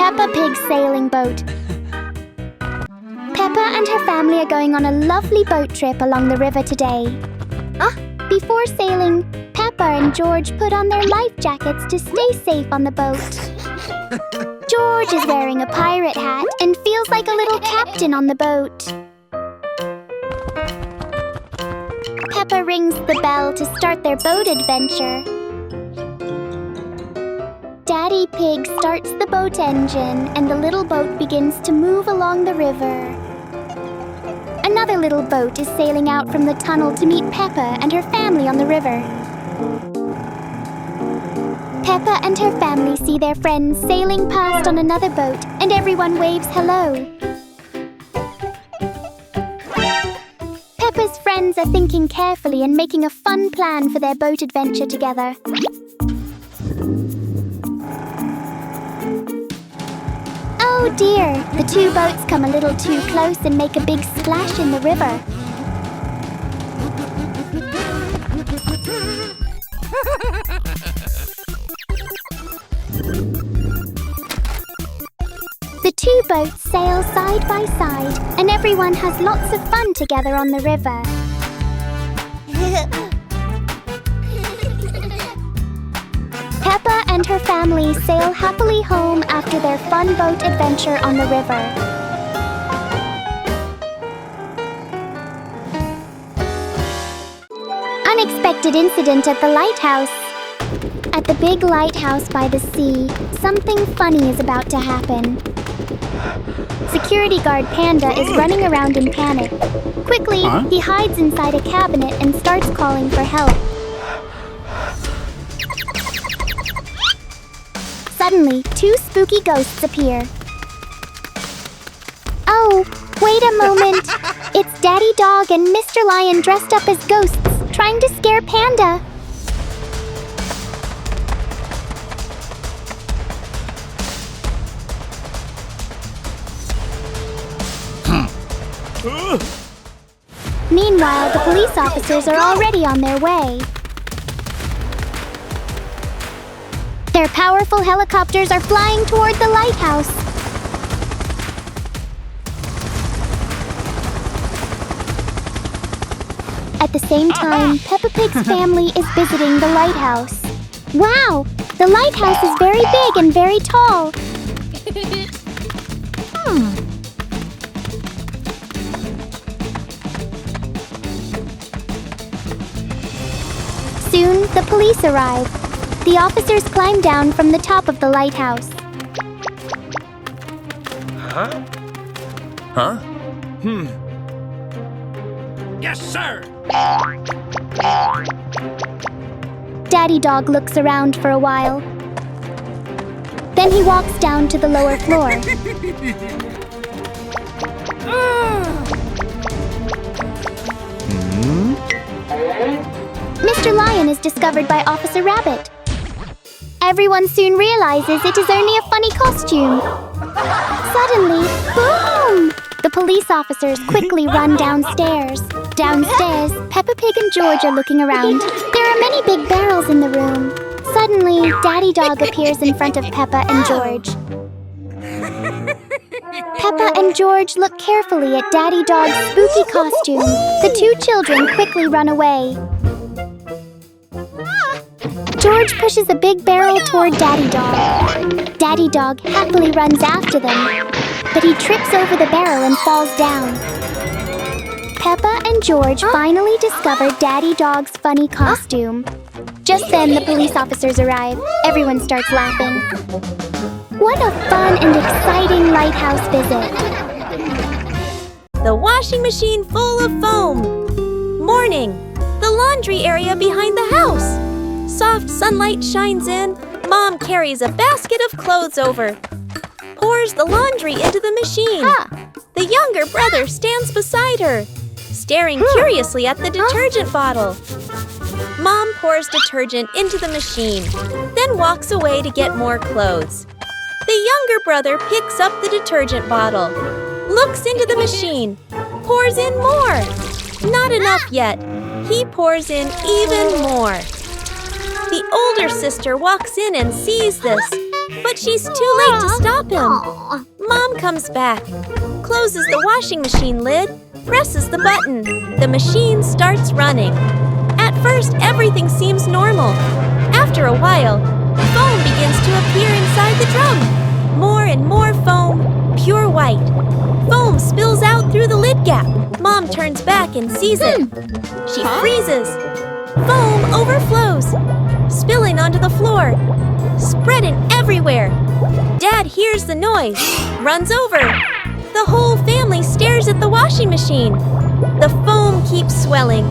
Peppa Pig's sailing boat. Peppa and her family are going on a lovely boat trip along the river today. Before sailing, Peppa and George put on their life jackets to stay safe on the boat. George is wearing a pirate hat and feels like a little captain on the boat. Peppa rings the bell to start their boat adventure. Daddy Pig starts the boat engine and the little boat begins to move along the river. Another little boat is sailing out from the tunnel to meet Peppa and her family on the river. Peppa and her family see their friends sailing past on another boat, and everyone waves hello. Peppa's friends are thinking carefully and making a fun plan for their boat adventure together. Oh dear, the two boats come a little too close and make a big splash in the river. The two boats sail side by side, and everyone has lots of fun together on the river. Peppa and her family sail happily home after their fun boat adventure on the river. Unexpected incident at the lighthouse. At the big lighthouse by the sea, something funny is about to happen. Security guard Panda is running around in panic. Quickly, he hides inside a cabinet and starts calling for help. Suddenly, two spooky ghosts appear. Oh, wait a moment. It's Daddy Dog and Mr. Lion dressed up as ghosts, trying to scare Panda. Meanwhile, the police officers are already on their way. Their powerful helicopters are flying toward the lighthouse. At the same time, Peppa Pig's family is visiting the lighthouse. Wow! The lighthouse is very big and very tall. Soon, the police arrive. The officers climb down from the top of the lighthouse. Yes, sir! Daddy Dog looks around for a while. Then he walks down to the lower floor. Mr. Lion is discovered by Officer Rabbit. Everyone soon realizes it is only a funny costume. Suddenly, boom! The police officers quickly run downstairs. Downstairs, Peppa Pig and George are looking around. There are many big barrels in the room. Suddenly, Daddy Dog appears in front of Peppa and George. Peppa and George look carefully at Daddy Dog's spooky costume. The two children quickly run away. George pushes a big barrel toward Daddy Dog. Daddy Dog happily runs after them, but he trips over the barrel and falls down. Peppa and George finally discover Daddy Dog's funny costume. Just then, the police officers arrive. Everyone starts laughing. What a fun and exciting lighthouse visit! The washing machine full of foam. Morning. The laundry area behind the house. Soft sunlight shines in. Mom carries a basket of clothes over. Pours the laundry into the machine. The younger brother stands beside her, staring curiously at the detergent bottle. Mom pours detergent into the machine, then walks away to get more clothes. The younger brother picks up the detergent bottle, looks into the machine, pours in more. Not enough yet. He pours in even more. The older sister walks in and sees this. but she's too late to stop him. Mom comes back, closes the washing machine lid, presses the button. The machine starts running. At first, everything seems normal. After a while, foam begins to appear inside the drum. More and more foam, pure white. Foam spills out through the lid gap. Mom turns back and sees it. She freezes. Foam overflows, spilling onto the floor, spreading everywhere. Dad hears the noise, runs over. The whole family stares at the washing machine. The foam keeps swelling.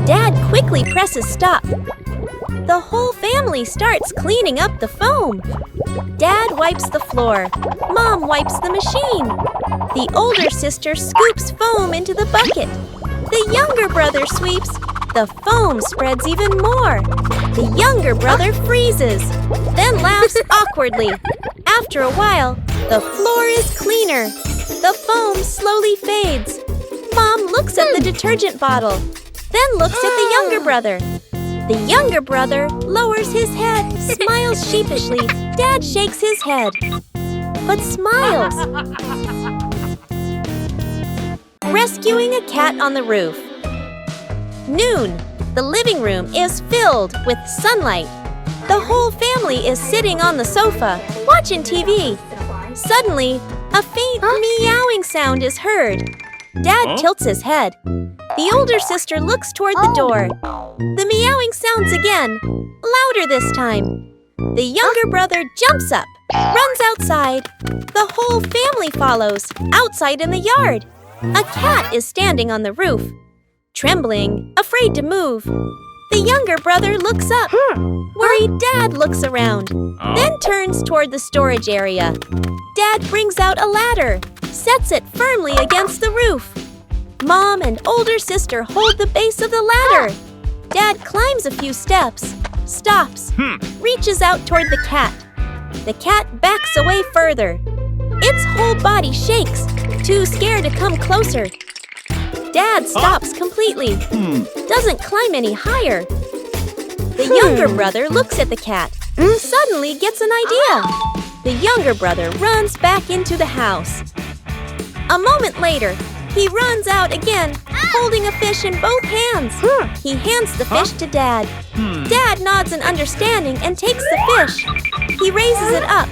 Dad quickly presses stop. The whole family starts cleaning up the foam. Dad wipes the floor. Mom wipes the machine. The older sister scoops foam into the bucket. The younger brother sweeps. The foam spreads even more. The younger brother freezes, then laughs awkwardly. After a while, the floor is cleaner. The foam slowly fades. Mom looks at the detergent bottle, then looks at the younger brother. The younger brother lowers his head, smiles sheepishly. Dad shakes his head, but smiles. Rescuing a cat on the roof. Noon. The living room is filled with sunlight. The whole family is sitting on the sofa, watching TV. Suddenly, a faint meowing sound is heard. Dad tilts his head. The older sister looks toward the door. The meowing sounds again, louder this time. The younger brother jumps up, runs outside. The whole family follows, outside in the yard. A cat is standing on the roof, trembling, afraid to move. The younger brother looks up. Worried Dad looks around, then turns toward the storage area. Dad brings out a ladder, sets it firmly against the roof. Mom and older sister hold the base of the ladder. Dad climbs a few steps, stops, reaches out toward the cat. The cat backs away further. Its whole body shakes, too scared to come closer. Dad stops completely, doesn't climb any higher. The younger brother looks at the cat, suddenly gets an idea. The younger brother runs back into the house. A moment later, he runs out again, holding a fish in both hands. He hands the fish to Dad. Dad nods in understanding and takes the fish. He raises it up.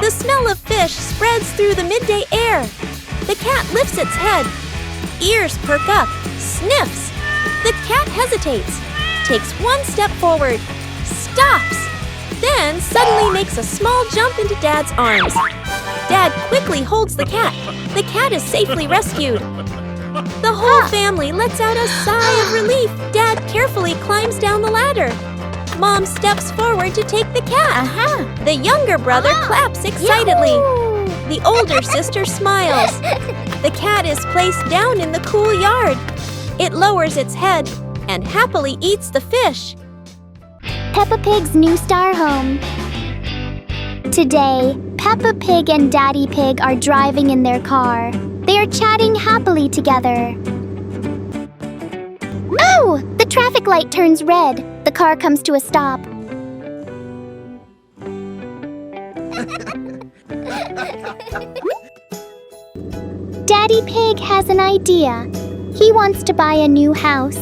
The smell of fish spreads through the midday air. The cat lifts its head. Ears perk up, sniffs. The cat hesitates, takes one step forward, stops, then suddenly makes a small jump into Dad's arms. Dad quickly holds the cat. The cat is safely rescued. The whole family lets out a sigh of relief. Dad carefully climbs down the ladder. Mom steps forward to take the cat. The younger brother claps excitedly. The older sister smiles. The cat is placed down in the cool yard. It lowers its head and happily eats the fish. Peppa Pig's new star home. Today, Peppa Pig and Daddy Pig are driving in their car. They are chatting happily together. Oh! The traffic light turns red. The car comes to a stop. Daddy Pig has an idea. He wants to buy a new house.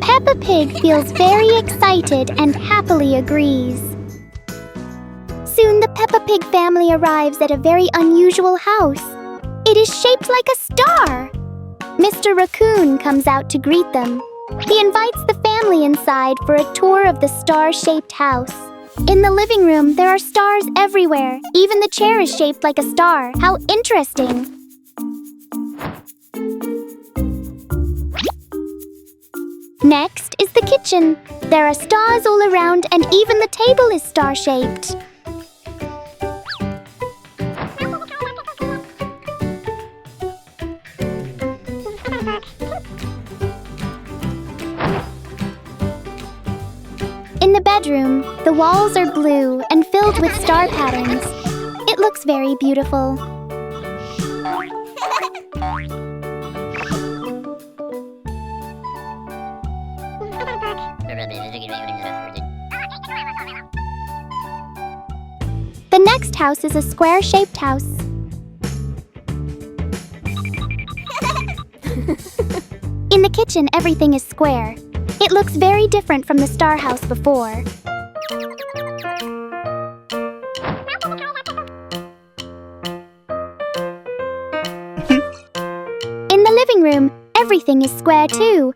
Peppa Pig feels very excited and happily agrees. Soon the Peppa Pig family arrives at a very unusual house. It is shaped like a star. Mr. Raccoon comes out to greet them. He invites the family inside for a tour of the star-shaped house. In the living room, there are stars everywhere. Even the chair is shaped like a star. How interesting! Next is the kitchen. There are stars all around and even the table is star-shaped. In the bedroom, the walls are blue and filled with star patterns. It looks very beautiful. house is a square-shaped house. In the kitchen, everything is square. It looks very different from the star house before. In the living room, everything is square too.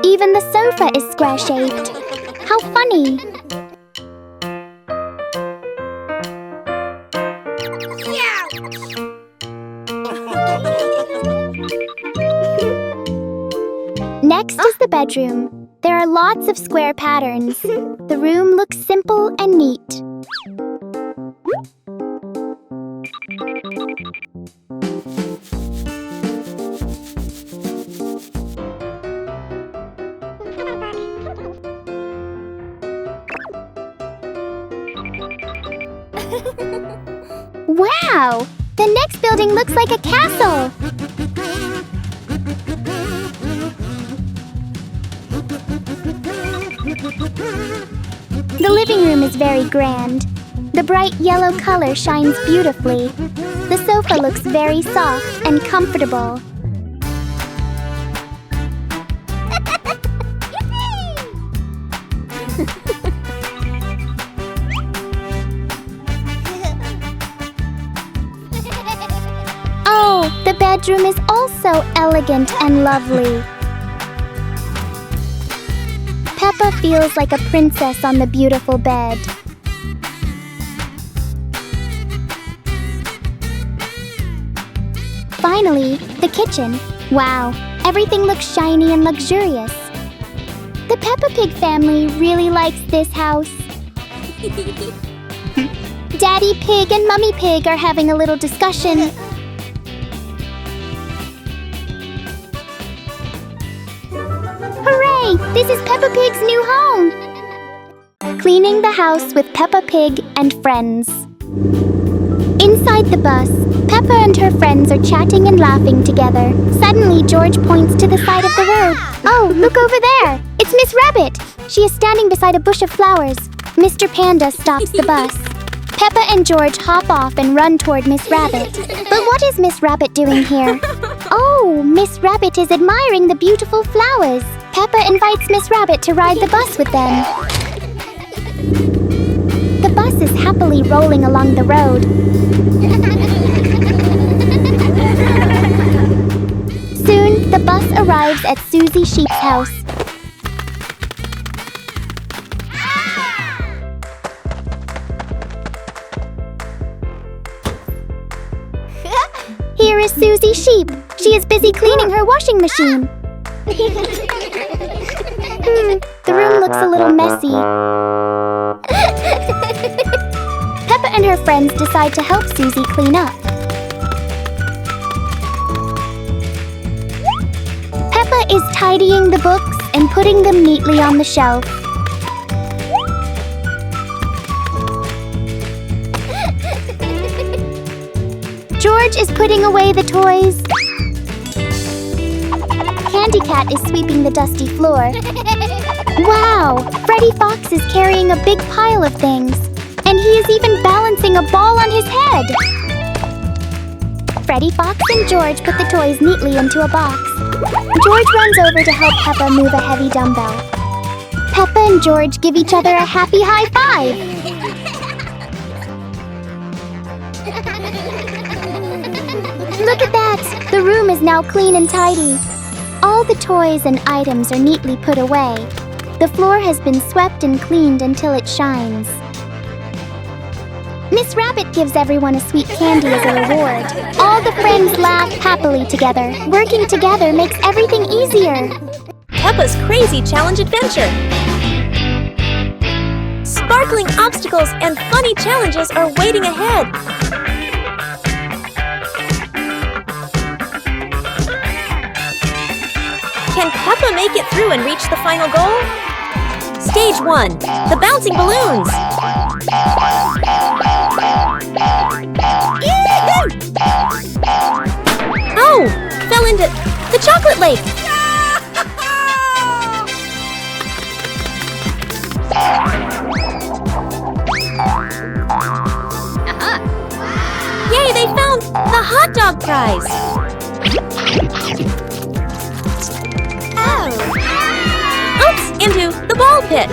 Even the sofa is square-shaped. How funny! Next is the bedroom. There are lots of square patterns. The room looks simple and neat. Wow! The next building looks like a castle! The living room is very grand. The bright yellow color shines beautifully. The sofa looks very soft and comfortable. Oh, the bedroom is also elegant and lovely. Peppa feels like a princess on the beautiful bed. Finally, the kitchen. Wow, everything looks shiny and luxurious. The Peppa Pig family really likes this house. Daddy Pig and Mummy Pig are having a little discussion. Hooray! This is Peppa Pig's new home! Cleaning the house with Peppa Pig and friends. Inside the bus, Peppa and her friends are chatting and laughing together. Suddenly, George points to the side of the road. Oh, look over there! It's Miss Rabbit! She is standing beside a bush of flowers. Mr. Panda stops the bus. Peppa and George hop off and run toward Miss Rabbit. But what is Miss Rabbit doing here? Oh, Miss Rabbit is admiring the beautiful flowers. Peppa invites Miss Rabbit to ride the bus with them. The bus is happily rolling along the road. Soon, the bus arrives at Suzy Sheep's house. Here is Suzy Sheep. She is busy cleaning her washing machine. The room looks a little messy. Peppa and her friends decide to help Suzy clean up. Peppa is tidying the books and putting them neatly on the shelf. George is putting away the toys. Candy Cat is sweeping the dusty floor. Wow! Freddy Fox is carrying a big pile of things. And he is even balancing a ball on his head. Freddy Fox and George put the toys neatly into a box. George runs over to help Peppa move a heavy dumbbell. Peppa and George give each other a happy high five. Look at that! The room is now clean and tidy. All the toys and items are neatly put away. The floor has been swept and cleaned until it shines. Miss Rabbit gives everyone a sweet candy as a reward. All the friends laugh happily together. Working together makes everything easier. Peppa's Crazy Challenge Adventure. Sparkling obstacles and funny challenges are waiting ahead. Can Peppa make it through and reach the final goal? Stage 1, the bouncing balloons. Oh, fell into the chocolate lake. hot dog prize! Oh! Oops! Into the ball pit!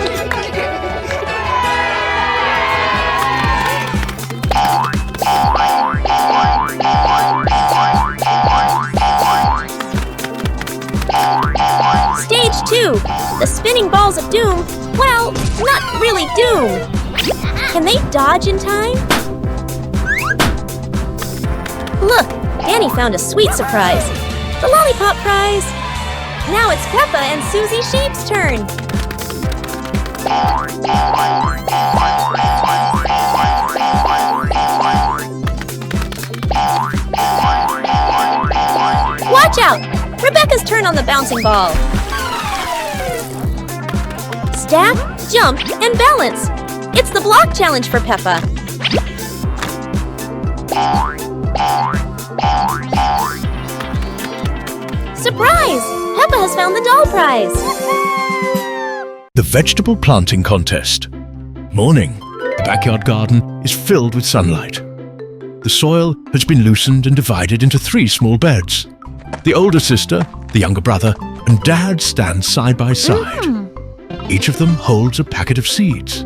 Stage 2, the spinning balls of doom. Well, not really doom. Can they dodge in time? Look, Danny found a sweet surprise. The lollipop prize. Now it's Peppa and Suzy Sheep's turn. Watch out! Rebecca's turn on the bouncing ball. Stack, jump, and balance. It's the block challenge for Peppa. Surprise! Peppa has found the doll prize. The vegetable planting contest. Morning. The backyard garden is filled with sunlight. The soil has been loosened and divided into 3 small beds. The older sister, the younger brother, and Dad stand side by side. Each of them holds a packet of seeds.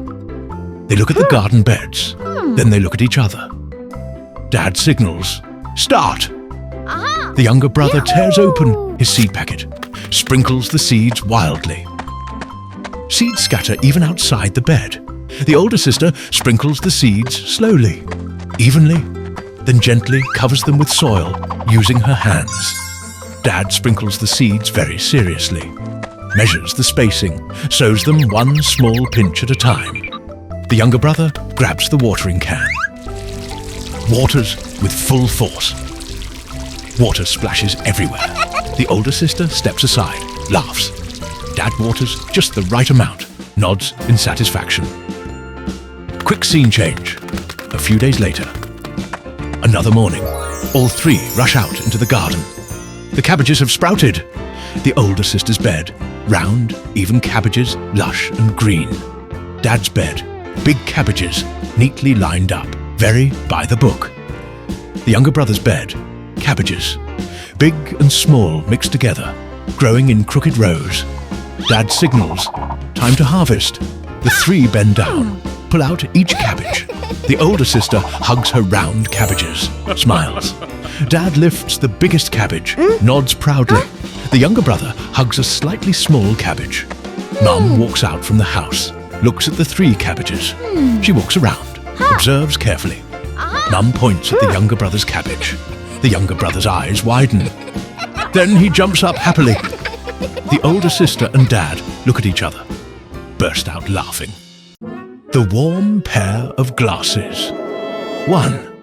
They look at the garden beds, then they look at each other. Dad signals, "Start!" The younger brother tears open his seed packet, sprinkles the seeds wildly. Seeds scatter even outside the bed. The older sister sprinkles the seeds slowly, evenly, then gently covers them with soil using her hands. Dad sprinkles the seeds very seriously, measures the spacing, sows them one small pinch at a time. The younger brother grabs the watering can, waters with full force. Water splashes everywhere. The older sister steps aside, laughs. Dad waters just the right amount, nods in satisfaction. Quick scene change. A few days later. Another morning. All 3 rush out into the garden. The cabbages have sprouted. The older sister's bed. Round, even cabbages, lush and green. Dad's bed. Big cabbages, neatly lined up, very by the book. The younger brother's bed. Cabbages. Big and small mixed together, growing in crooked rows. Dad signals. Time to harvest. The 3 bend down, pull out each cabbage. The older sister hugs her round cabbages, smiles. Dad lifts the biggest cabbage, nods proudly. The younger brother hugs a slightly small cabbage. Mum walks out from the house, looks at the 3 cabbages. She walks around, observes carefully. Mum points at the younger brother's cabbage. The younger brother's eyes widen. Then he jumps up happily. The older sister and Dad look at each other, burst out laughing. The warm pair of glasses. 1.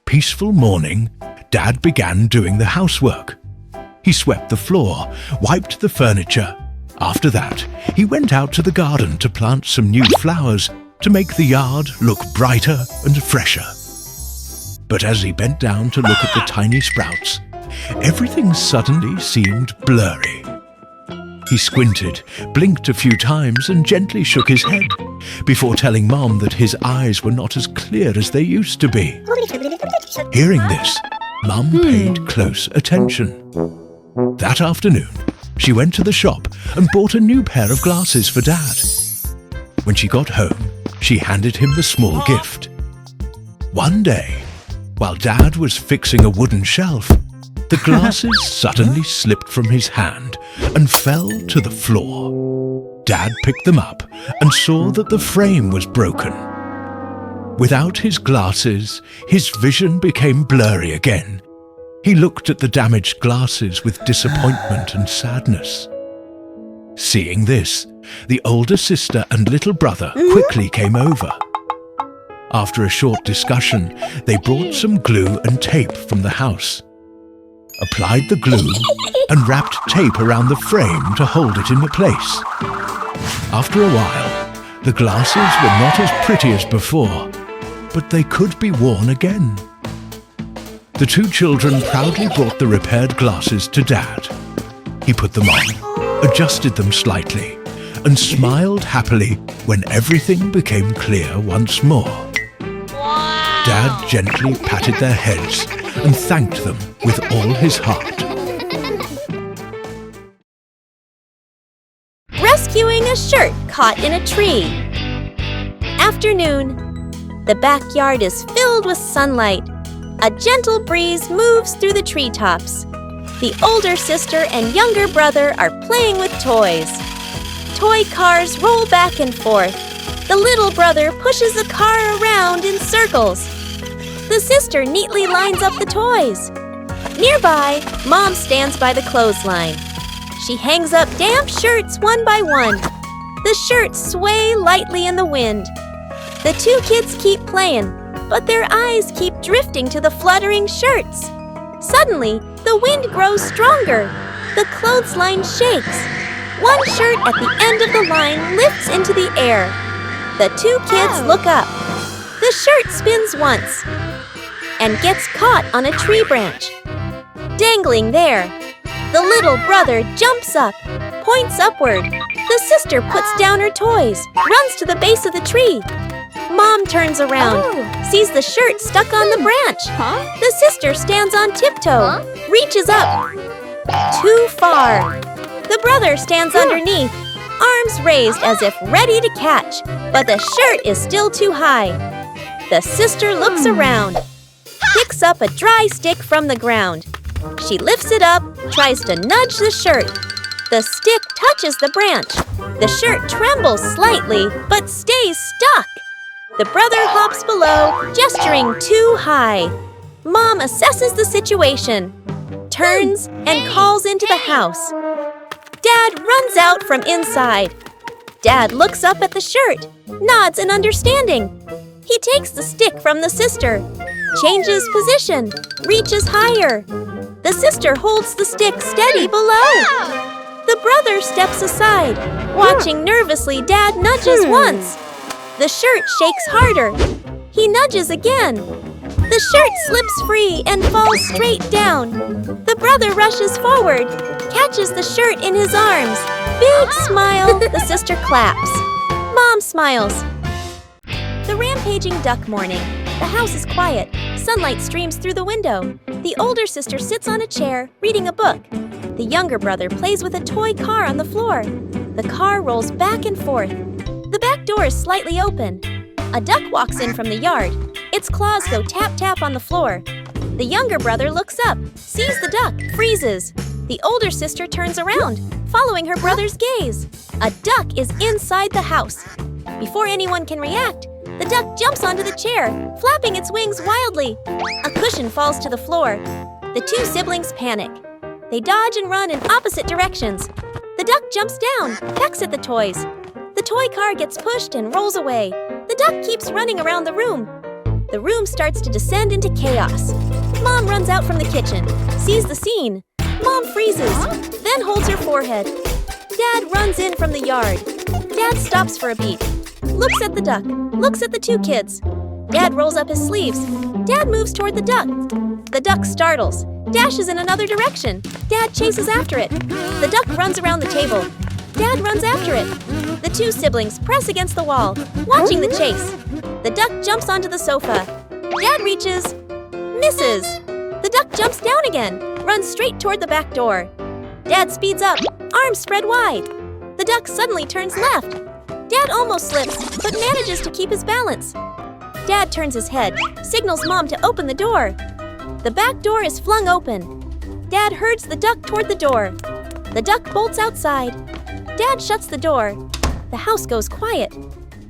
Peaceful morning, Dad began doing the housework. He swept the floor, wiped the furniture. After that, he went out to the garden to plant some new flowers to make the yard look brighter and fresher. But as he bent down to look at the tiny sprouts, everything suddenly seemed blurry. He squinted, blinked a few times and gently shook his head before telling Mom that his eyes were not as clear as they used to be. Hearing this, Mum paid close attention. That afternoon, she went to the shop and bought a new pair of glasses for Dad. When she got home, she handed him the small gift. One day, while Dad was fixing a wooden shelf, the glasses suddenly slipped from his hand and fell to the floor. Dad picked them up and saw that the frame was broken. Without his glasses, his vision became blurry again. He looked at the damaged glasses with disappointment and sadness. Seeing this, the older sister and little brother quickly came over. After a short discussion, they brought some glue and tape from the house, applied the glue and wrapped tape around the frame to hold it in place. After a while, the glasses were not as pretty as before, but they could be worn again. The 2 children proudly brought the repaired glasses to Dad. He put them on, adjusted them slightly, and smiled happily when everything became clear once more. Dad gently patted their heads and thanked them with all his heart. Rescuing a shirt caught in a tree. Afternoon. The backyard is filled with sunlight. A gentle breeze moves through the treetops. The older sister and younger brother are playing with toys. Toy cars roll back and forth. The little brother pushes the car around in circles. The sister neatly lines up the toys. Nearby, Mom stands by the clothesline. She hangs up damp shirts one by one. The shirts sway lightly in the wind. The two kids keep playing, but their eyes keep drifting to the fluttering shirts. Suddenly, the wind grows stronger. The clothesline shakes. One shirt at the end of the line lifts into the air. The two kids look up. The shirt spins once and gets caught on a tree branch. Dangling there, the little brother jumps up, points upward. The sister puts down her toys, runs to the base of the tree. Mom turns around, sees the shirt stuck on the branch. The sister stands on tiptoe, reaches up. Too far. The brother stands underneath, arms raised as if ready to catch, but the shirt is still too high. The sister looks around, picks up a dry stick from the ground. She lifts it up, tries to nudge the shirt. The stick touches the branch. The shirt trembles slightly, but stays stuck. The brother hops below, gesturing too high. Mom assesses the situation, turns, and calls into the house. Dad runs out from inside. Dad looks up at the shirt, nods in understanding. He takes the stick from the sister, changes position, reaches higher. The sister holds the stick steady below. The brother steps aside, watching nervously. Dad nudges once. The shirt shakes harder. He nudges again. The shirt slips free and falls straight down. The brother rushes forward, catches the shirt in his arms. Big smile, the sister claps. Mom smiles. The rampaging duck morning. The house is quiet. Sunlight streams through the window. The older sister sits on a chair, reading a book. The younger brother plays with a toy car on the floor. The car rolls back and forth. The back door is slightly open. A duck walks in from the yard. Its claws go tap-tap on the floor. The younger brother looks up, sees the duck, freezes. The older sister turns around, following her brother's gaze. A duck is inside the house. Before anyone can react, the duck jumps onto the chair, flapping its wings wildly. A cushion falls to the floor. The two siblings panic. They dodge and run in opposite directions. The duck jumps down, pecks at the toys. The toy car gets pushed and rolls away. The duck keeps running around the room. The room starts to descend into chaos. Mom runs out from the kitchen, sees the scene. Mom freezes, then holds her forehead. Dad runs in from the yard. Dad stops for a beat, looks at the duck, looks at the two kids. Dad rolls up his sleeves. Dad moves toward the duck. The duck startles, dashes in another direction. Dad chases after it. The duck runs around the table. Dad runs after it. The two siblings press against the wall, watching the chase. The duck jumps onto the sofa. Dad reaches, misses. The duck jumps down again, runs straight toward the back door. Dad speeds up, arms spread wide. The duck suddenly turns left. Dad almost slips, but manages to keep his balance. Dad turns his head, signals Mom to open the door. The back door is flung open. Dad herds the duck toward the door. The duck bolts outside. Dad shuts the door. The house goes quiet.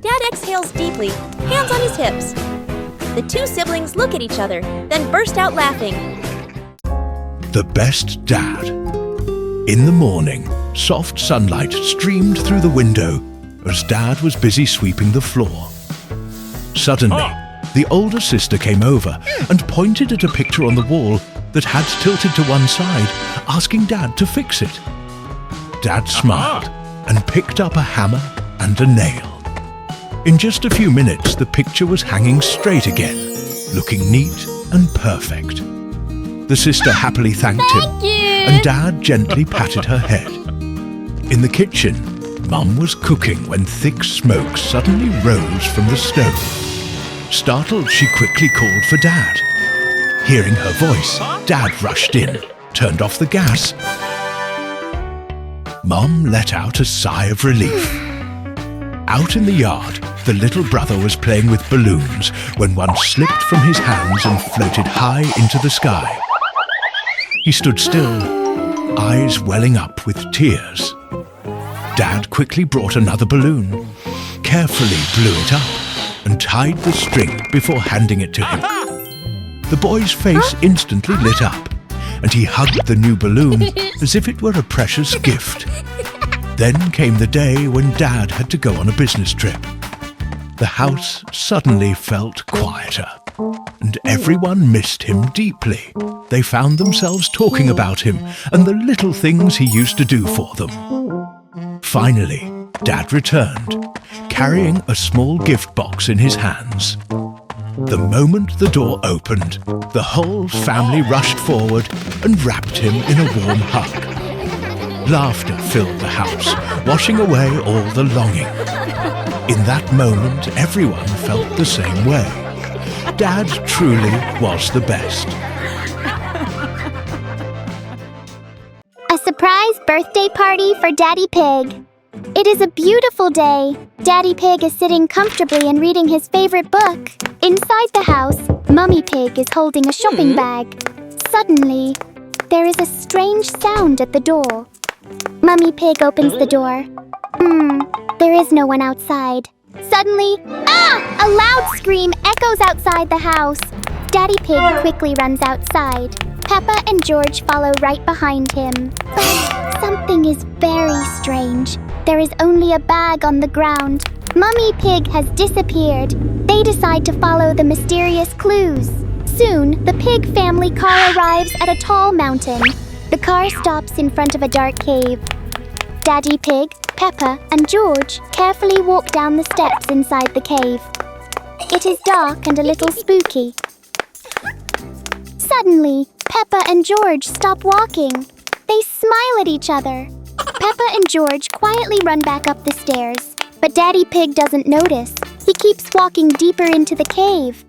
Dad exhales deeply, hands on his hips. The two siblings look at each other, then burst out laughing. The best dad. In the morning, soft sunlight streamed through the window as Dad was busy sweeping the floor. Suddenly, the older sister came over and pointed at a picture on the wall that had tilted to one side, asking Dad to fix it. Dad smiled and picked up a hammer and a nail. In just a few minutes, the picture was hanging straight again, looking neat and perfect. The sister happily thanked him, and Dad gently patted her head. In the kitchen, Mum was cooking when thick smoke suddenly rose from the stove. Startled, she quickly called for Dad. Hearing her voice, Dad rushed in, turned off the gas. Mom let out a sigh of relief. Out in the yard, the little brother was playing with balloons when one slipped from his hands and floated high into the sky. He stood still, eyes welling up with tears. Dad quickly brought another balloon, carefully blew it up, and tied the string before handing it to him. The boy's face instantly lit up, and he hugged the new balloon as if it were a precious gift. Then came the day when Dad had to go on a business trip. The house suddenly felt quieter, and everyone missed him deeply. They found themselves talking about him and the little things he used to do for them. Finally, Dad returned, carrying a small gift box in his hands. The moment the door opened, the whole family rushed forward and wrapped him in a warm hug. Laughter filled the house, washing away all the longing. In that moment, everyone felt the same way. Dad truly was the best. A surprise birthday party for Daddy Pig. It is a beautiful day. Daddy Pig is sitting comfortably and reading his favorite book. Inside the house, Mummy Pig is holding a shopping bag. Suddenly, there is a strange sound at the door. Mummy Pig opens the door. There is no one outside. Suddenly, a loud scream echoes outside the house. Daddy Pig quickly runs outside. Peppa and George follow right behind him. But something is very strange. There is only a bag on the ground. Mummy Pig has disappeared. They decide to follow the mysterious clues. Soon, the pig family car arrives at a tall mountain. The car stops in front of a dark cave. Daddy Pig, Peppa, and George carefully walk down the steps inside the cave. It is dark and a little spooky. Suddenly, Peppa and George stop walking. They smile at each other. Peppa and George quietly run back up the stairs, but Daddy Pig doesn't notice. He keeps walking deeper into the cave.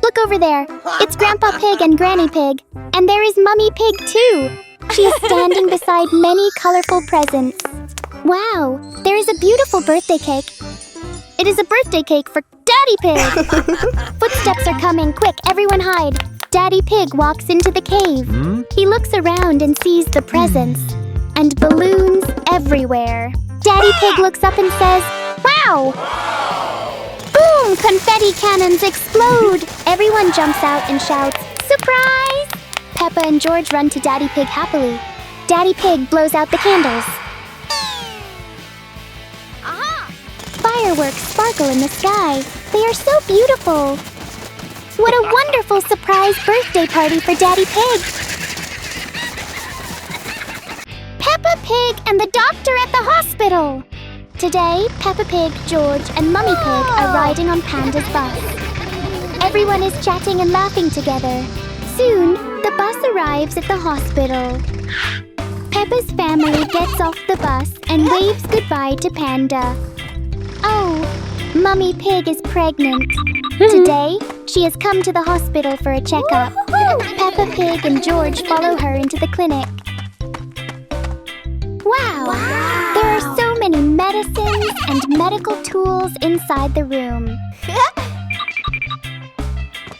Look over there. It's Grandpa Pig and Granny Pig. And there is Mummy Pig too. She is standing beside many colorful presents. Wow, there is a beautiful birthday cake. It is a birthday cake for Daddy Pig. Footsteps are coming. Quick, everyone hide. Daddy Pig walks into the cave. He looks around and sees the presents and balloons everywhere. Daddy Pig looks up and says, "Wow!" Boom! Confetti cannons explode. Everyone jumps out and shouts, "Surprise!" Peppa and George run to Daddy Pig happily. Daddy Pig blows out the candles. Fireworks sparkle in the sky. They are so beautiful. What a wonderful surprise birthday party for Daddy Pig. Peppa Pig and the doctor at the hospital. Today, Peppa Pig, George, and Mummy Pig are riding on Panda's bus. Everyone is chatting and laughing together. Soon, the bus arrives at the hospital. Peppa's family gets off the bus and waves goodbye to Panda. Oh, Mummy Pig is pregnant. Today, she has come to the hospital for a checkup. Peppa Pig and George follow her into the clinic. Wow! There are so many medicines and medical tools inside the room.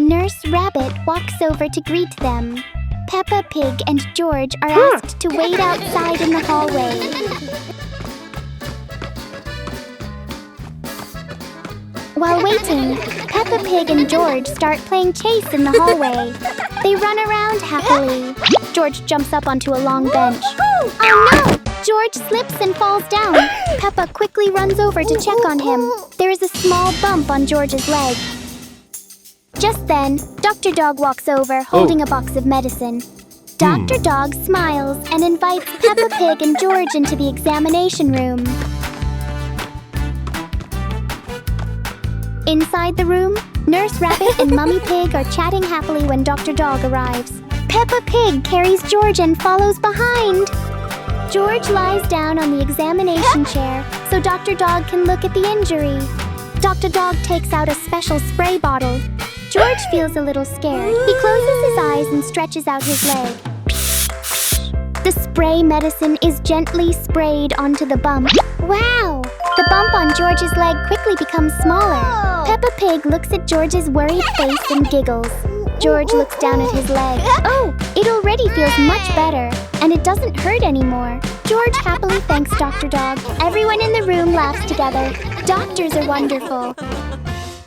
Nurse Rabbit walks over to greet them. Peppa Pig and George are asked to wait outside in the hallway. While waiting, Peppa Pig and George start playing chase in the hallway. They run around happily. George jumps up onto a long bench. Oh no! George slips and falls down. Peppa quickly runs over to check on him. There is a small bump on George's leg. Just then, Dr. Dog walks over holding a box of medicine. Dr. Dog smiles and invites Peppa Pig and George into the examination room. Inside the room, Nurse Rabbit and Mummy Pig are chatting happily when Dr. Dog arrives. Peppa Pig carries George and follows behind. George lies down on the examination chair so Dr. Dog can look at the injury. Dr. Dog takes out a special spray bottle. George feels a little scared. He closes his eyes and stretches out his leg. The spray medicine is gently sprayed onto the bump. Wow! The bump on George's leg quickly becomes smaller. Peppa Pig looks at George's worried face and giggles. George looks down at his leg. Oh, it already feels much better, and it doesn't hurt anymore. George happily thanks Dr. Dog. Everyone in the room laughs together. Doctors are wonderful.